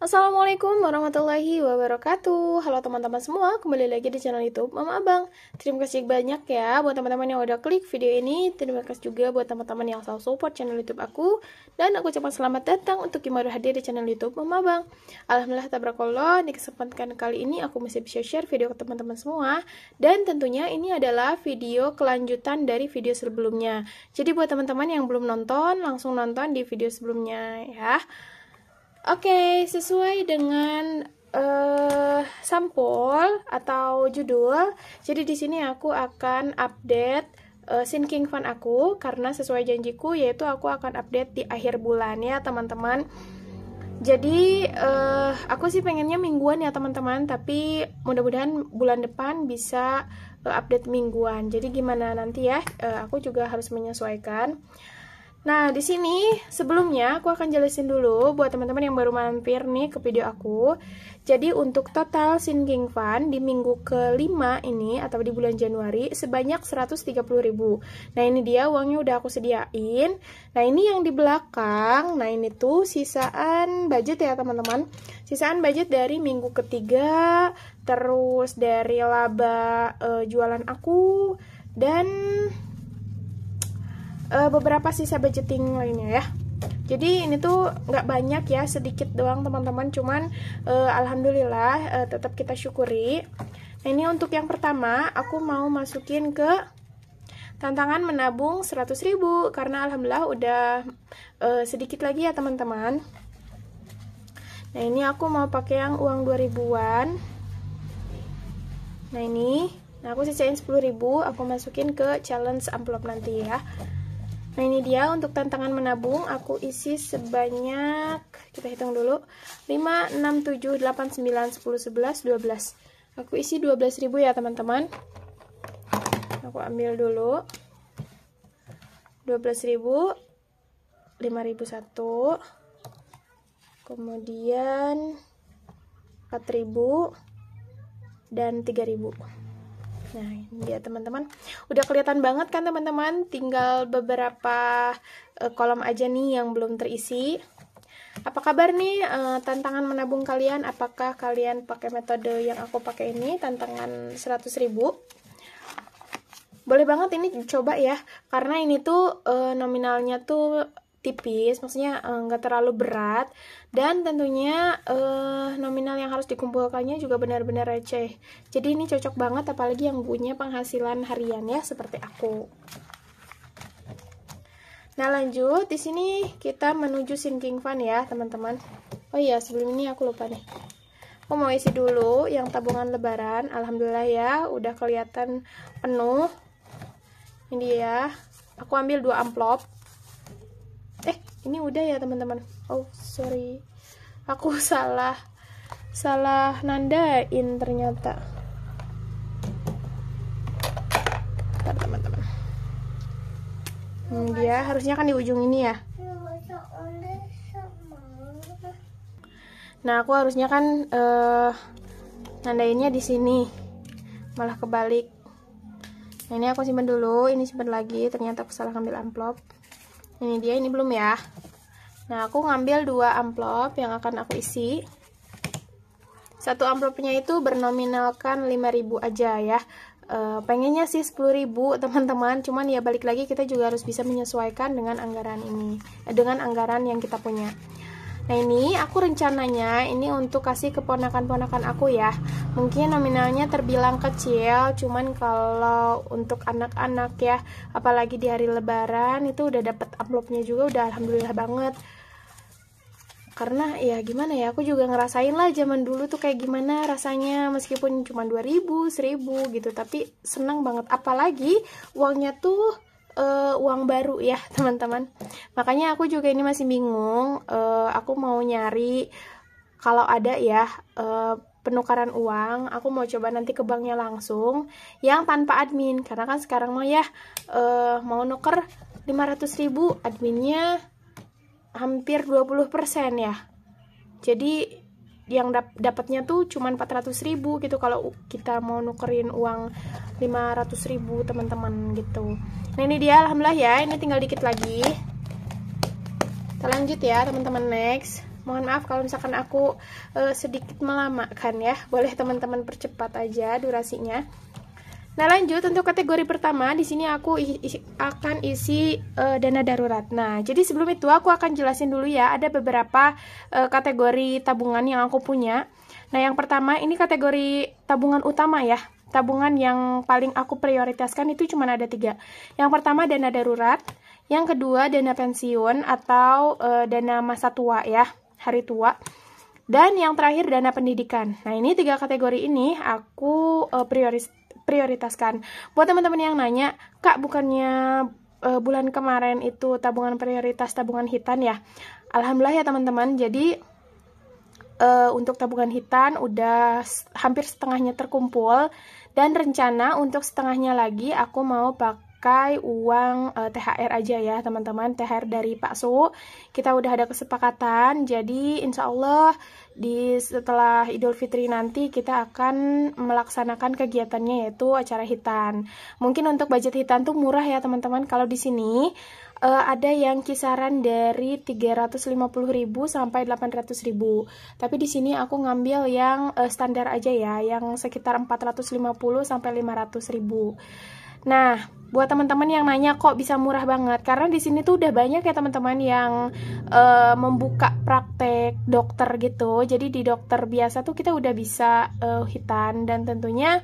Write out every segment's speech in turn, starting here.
Assalamualaikum warahmatullahi wabarakatuh. Halo teman-teman semua, kembali lagi di channel YouTube Mama Abang. Terima kasih banyak ya buat teman-teman yang udah klik video ini. Terima kasih juga buat teman-teman yang selalu support channel YouTube aku. Dan aku ucapkan selamat datang untuk yang baru hadir di channel YouTube Mama Abang. Alhamdulillah tabarakallah, di kesempatan kali ini aku masih bisa share video ke teman-teman semua. Dan tentunya ini adalah video kelanjutan dari video sebelumnya. Jadi buat teman-teman yang belum nonton, langsung nonton di video sebelumnya ya. Oke, sesuai dengan sampul atau judul. Jadi di sini aku akan update sinking fund aku karena sesuai janjiku yaitu aku akan update di akhir bulan ya, teman-teman. Jadi aku sih pengennya mingguan ya, teman-teman, tapi mudah-mudahan bulan depan bisa update mingguan. Jadi gimana nanti ya, aku juga harus menyesuaikan. Nah, di sini sebelumnya aku akan jelasin dulu buat teman-teman yang baru mampir nih ke video aku. Jadi untuk total sinking fund di minggu kelima ini atau di bulan Januari sebanyak 130.000. Nah, ini dia uangnya udah aku sediain. Nah, ini yang di belakang. Nah, ini tuh sisaan budget ya, teman-teman. Sisaan budget dari minggu ketiga, terus dari laba jualan aku, dan beberapa sisa budgeting lainnya ya. Jadi ini tuh nggak banyak ya, sedikit doang teman-teman, cuman alhamdulillah tetap kita syukuri. Nah, ini untuk yang pertama aku mau masukin ke tantangan menabung 100.000 karena alhamdulillah udah sedikit lagi ya, teman-teman. Nah, ini aku mau pakai yang uang 2000-an. Nah, ini aku sisain 10.000, aku masukin ke challenge amplop nanti ya. Nah, ini dia untuk tantangan menabung, aku isi sebanyak, kita hitung dulu, 5, 6, 7, 8, 9, 10, 11, 12. Aku isi 12.000 ya, teman-teman. Aku ambil dulu 12.000, 5.000 satu, kemudian 4.000, dan 3.000. Nah, ini dia teman-teman. Udah kelihatan banget kan teman-teman? Tinggal beberapa kolom aja nih yang belum terisi. Apa kabar nih tantangan menabung kalian? Apakah kalian pakai metode yang aku pakai ini, tantangan 100.000? Boleh banget ini coba ya. Karena ini tuh nominalnya tuh tipis, maksudnya nggak terlalu berat, dan tentunya nominal yang harus dikumpulkannya juga benar-benar receh. Jadi ini cocok banget apalagi yang punya penghasilan harian ya seperti aku. Nah, lanjut di sini kita menuju sinking fund ya, teman-teman. Oh iya, sebelum ini aku lupa nih. Aku mau isi dulu yang tabungan lebaran. Alhamdulillah ya, udah kelihatan penuh. Ini ya. Aku ambil 2 amplop. Ini udah ya, teman-teman. Oh, sorry. Aku salah nandain ternyata. Bentar, teman-teman. Dia harusnya kan di ujung ini ya. Nah, aku harusnya kan nandainnya di sini. Malah kebalik. Nah, ini aku simpan dulu, ini simpan lagi. Ternyata aku salah ngambil amplop. Ini dia, ini belum ya. Nah, aku ngambil 2 amplop yang akan aku isi. Satu amplopnya itu bernominalkan 5.000 aja ya. Pengennya sih 10.000 teman-teman, cuman ya balik lagi kita juga harus bisa menyesuaikan dengan anggaran ini, dengan anggaran yang kita punya. Nah, ini aku rencananya ini untuk kasih keponakan-ponakan aku ya. Mungkin nominalnya terbilang kecil, cuman kalau untuk anak-anak ya, apalagi di hari lebaran itu udah dapet amplopnya juga udah alhamdulillah banget. Karena ya gimana ya, aku juga ngerasain lah zaman dulu tuh kayak gimana rasanya, meskipun cuma 2.000, 1.000 gitu, tapi seneng banget. Apalagi uangnya tuh uang baru ya, teman-teman. Makanya aku juga ini masih bingung. Aku mau nyari kalau ada ya penukaran uang. Aku mau coba nanti ke banknya langsung yang tanpa admin, karena kan sekarang mah ya mau nuker 500.000 adminnya hampir 20% ya. Jadi yang dapatnya tuh cuma 400.000 gitu kalau kita mau nukerin uang 500.000, teman-teman gitu. Nah, ini dia alhamdulillah ya, ini tinggal dikit lagi. Kita lanjut ya, teman-teman, next. Mohon maaf kalau misalkan aku sedikit melamakan ya. Boleh teman-teman percepat aja durasinya. Nah, lanjut untuk kategori pertama, di sini aku akan isi dana darurat. Nah, jadi sebelum itu aku akan jelasin dulu ya, ada beberapa kategori tabungan yang aku punya. Nah, yang pertama ini kategori tabungan utama ya. Tabungan yang paling aku prioritaskan itu cuma ada 3. Yang pertama dana darurat, yang kedua dana pensiun atau dana masa tua ya, hari tua. Dan yang terakhir dana pendidikan. Nah, ini 3 kategori ini aku prioritaskan. Buat teman-teman yang nanya, Kak, bukannya bulan kemarin itu tabungan prioritas tabungan hitan ya? Alhamdulillah ya teman-teman. Jadi untuk tabungan hitan udah hampir setengahnya terkumpul, dan rencana untuk setengahnya lagi aku mau pakai uang THR aja ya teman-teman, THR dari Pak Su. Kita udah ada kesepakatan, jadi insya Allah setelah Idul Fitri nanti kita akan melaksanakan kegiatannya yaitu acara hitan. Mungkin untuk budget hitan tuh murah ya teman-teman. Kalau di sini ada yang kisaran dari 350.000 sampai 800.000. Tapi di sini aku ngambil yang standar aja ya, yang sekitar 450 sampai 500.000. Nah, buat teman-teman yang nanya kok bisa murah banget, karena di sini tuh udah banyak ya teman-teman yang membuka praktek dokter gitu. Jadi di dokter biasa tuh kita udah bisa hitan, dan tentunya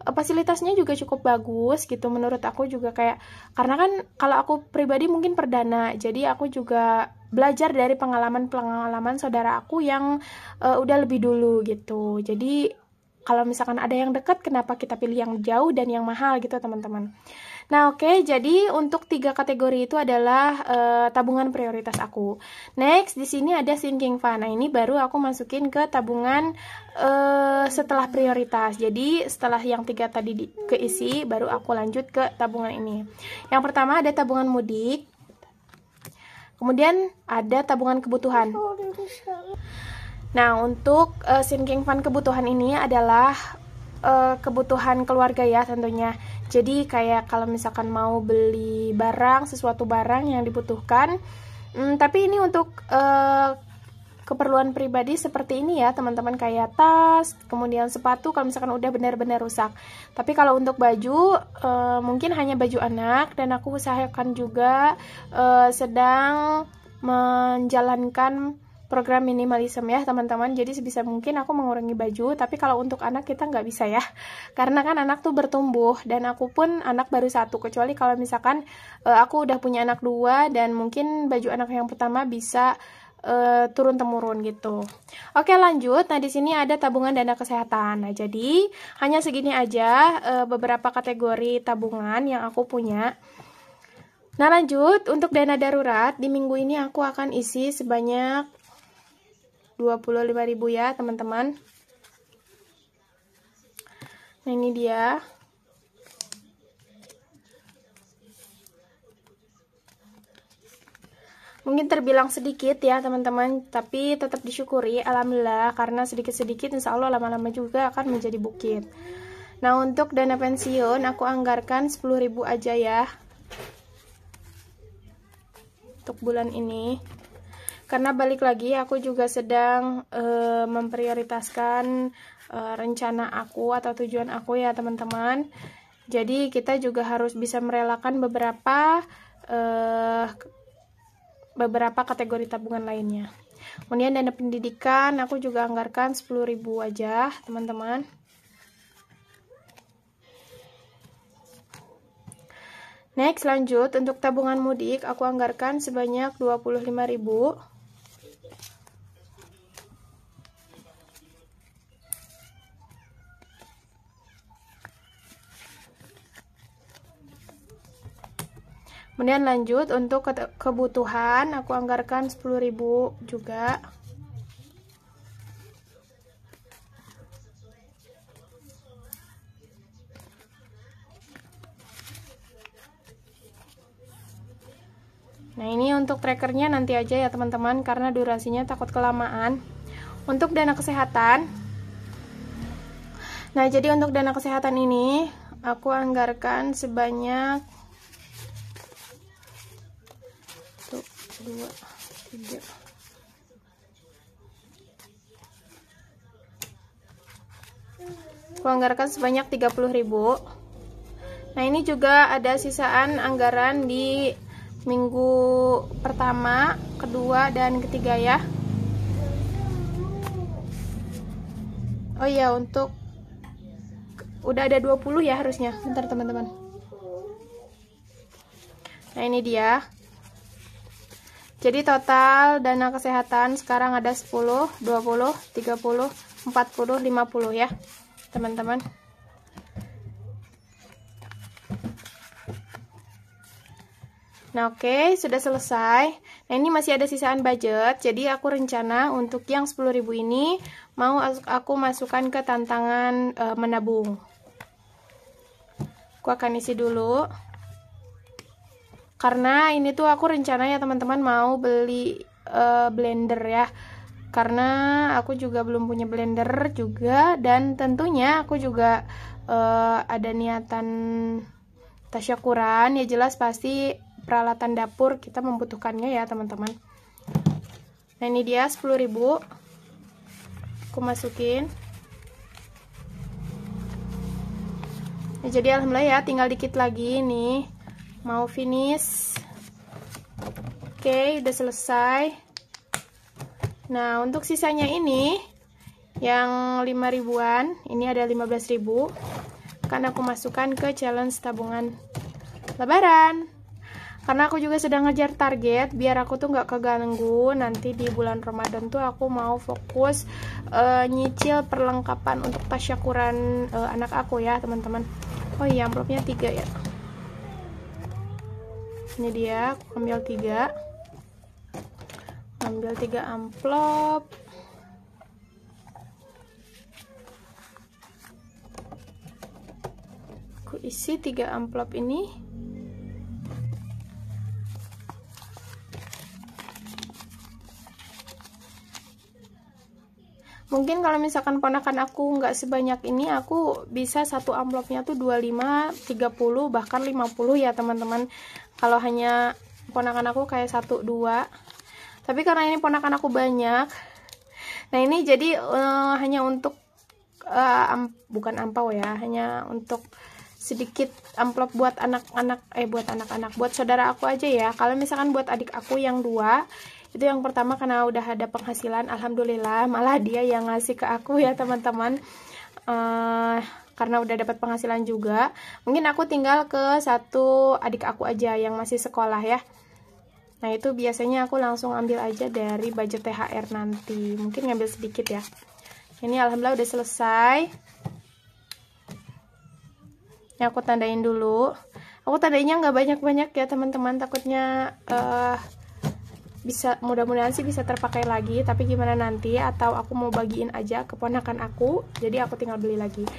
fasilitasnya juga cukup bagus gitu menurut aku juga, kayak karena kan kalau aku pribadi mungkin perdana, jadi aku juga belajar dari pengalaman saudara aku yang udah lebih dulu gitu. Jadi kalau misalkan ada yang dekat, kenapa kita pilih yang jauh dan yang mahal gitu teman-teman. Nah, oke, jadi untuk 3 kategori itu adalah tabungan prioritas aku. Next, di sini ada sinking fund. Nah, ini baru aku masukin ke tabungan setelah prioritas. Jadi, setelah yang 3 tadi keisi, baru aku lanjut ke tabungan ini. Yang pertama ada tabungan mudik. Kemudian ada tabungan kebutuhan. Nah, untuk sinking fund kebutuhan ini adalah kebutuhan keluarga ya tentunya. Jadi kayak kalau misalkan mau beli barang, sesuatu barang yang dibutuhkan, tapi ini untuk keperluan pribadi seperti ini ya teman-teman, kayak tas, kemudian sepatu kalau misalkan udah benar-benar rusak. Tapi kalau untuk baju, mungkin hanya baju anak, dan aku usahakan juga sedang menjalankan program minimalism ya teman-teman. Jadi sebisa mungkin aku mengurangi baju, tapi kalau untuk anak kita nggak bisa ya, karena kan anak tuh bertumbuh, dan aku pun anak baru 1, kecuali kalau misalkan aku udah punya anak 2, dan mungkin baju anak yang pertama bisa turun temurun gitu. Oke, lanjut. Nah, di sini ada tabungan dana kesehatan. Nah, jadi hanya segini aja beberapa kategori tabungan yang aku punya. Nah, lanjut untuk dana darurat, di minggu ini aku akan isi sebanyak 25.000 ya teman-teman. Nah, ini dia. Mungkin terbilang sedikit ya teman-teman, tapi tetap disyukuri, alhamdulillah, karena sedikit-sedikit insya Allah lama-lama juga akan menjadi bukit. Nah, untuk dana pensiun aku anggarkan 10.000 aja ya untuk bulan ini. Karena balik lagi aku juga sedang memprioritaskan rencana aku atau tujuan aku ya teman-teman. Jadi kita juga harus bisa merelakan beberapa kategori tabungan lainnya. Kemudian dana pendidikan aku juga anggarkan 10.000 aja teman-teman. Next, lanjut untuk tabungan mudik aku anggarkan sebanyak 25.000. Kemudian lanjut untuk kebutuhan aku anggarkan 10.000 juga. Nah, ini untuk trackernya nanti aja ya teman-teman, karena durasinya takut kelamaan. Untuk dana kesehatan, nah jadi untuk dana kesehatan ini aku anggarkan sebanyak 1, 2, 3, anggarkan sebanyak 30.000. Nah, ini juga ada sisaan anggaran di minggu pertama, kedua, dan ketiga ya. Oh iya, untuk udah ada 20 ya harusnya. Bentar teman-teman. Nah, ini dia. Jadi total dana kesehatan sekarang ada 10, 20, 30, 40, 50 ya teman-teman. Nah, oke, sudah selesai. Nah, ini masih ada sisaan budget. Jadi aku rencana untuk yang 10.000 ini mau aku masukkan ke tantangan menabung. Aku akan isi dulu. Karena ini tuh aku rencana ya teman-teman mau beli blender ya. Karena aku juga belum punya blender juga, dan tentunya aku juga ada niatan tasyakuran, ya jelas pasti peralatan dapur kita membutuhkannya ya teman-teman. Nah, ini dia 10.000 aku masukin. Nah, jadi alhamdulillah ya, tinggal dikit lagi nih mau finish. Oke, udah selesai. Nah, untuk sisanya ini yang 5.000-an, ini ada 15.000, akan aku masukkan ke challenge tabungan lebaran. Karena aku juga sedang ngejar target, biar aku tuh nggak keganggu. Nanti di bulan Ramadan tuh aku mau fokus nyicil perlengkapan untuk tasyakuran anak aku ya teman-teman. Oh iya, amplopnya 3 ya. Ini dia, aku ambil 3. Ambil 3 amplop. Aku isi 3 amplop ini. Mungkin kalau misalkan ponakan aku nggak sebanyak ini, aku bisa satu amplopnya tuh 25, 30, bahkan 50 ya teman-teman. Kalau hanya ponakan aku kayak 1, 2. Tapi karena ini ponakan aku banyak, nah ini jadi hanya untuk bukan ampau ya, hanya untuk sedikit amplop buat anak-anak, buat saudara aku aja ya. Kalau misalkan buat adik aku yang 2, itu yang pertama karena udah ada penghasilan, alhamdulillah, malah dia yang ngasih ke aku ya teman-teman. Karena udah dapat penghasilan juga, mungkin aku tinggal ke satu adik aku aja yang masih sekolah ya. Nah, itu biasanya aku langsung ambil aja dari budget THR nanti, mungkin ngambil sedikit ya. Ini alhamdulillah udah selesai. Ini aku tandain dulu. Aku tandainnya nggak banyak-banyak ya teman-teman, takutnya bisa, mudah-mudahan sih bisa terpakai lagi, tapi gimana nanti, atau aku mau bagiin aja ke ponakan aku, jadi aku tinggal beli lagi.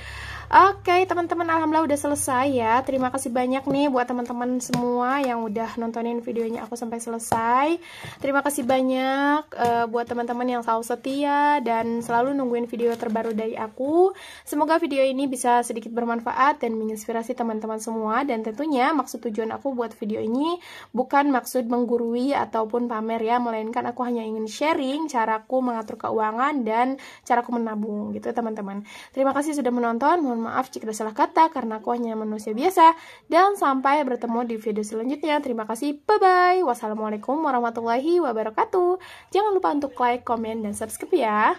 Oke teman-teman, alhamdulillah udah selesai ya. Terima kasih banyak nih buat teman-teman semua yang udah nontonin videonya aku sampai selesai. Terima kasih banyak buat teman-teman yang selalu setia dan selalu nungguin video terbaru dari aku. Semoga video ini bisa sedikit bermanfaat dan menginspirasi teman-teman semua. Dan tentunya maksud tujuan aku buat video ini bukan maksud menggurui ataupun pamer ya, melainkan aku hanya ingin sharing caraku mengatur keuangan dan caraku menabung gitu teman-teman. Terima kasih sudah menonton. Mohon maaf jika ada salah kata karena aku hanya manusia biasa, dan sampai bertemu di video selanjutnya. Terima kasih, bye bye. Wassalamualaikum warahmatullahi wabarakatuh. Jangan lupa untuk like, komen, dan subscribe ya.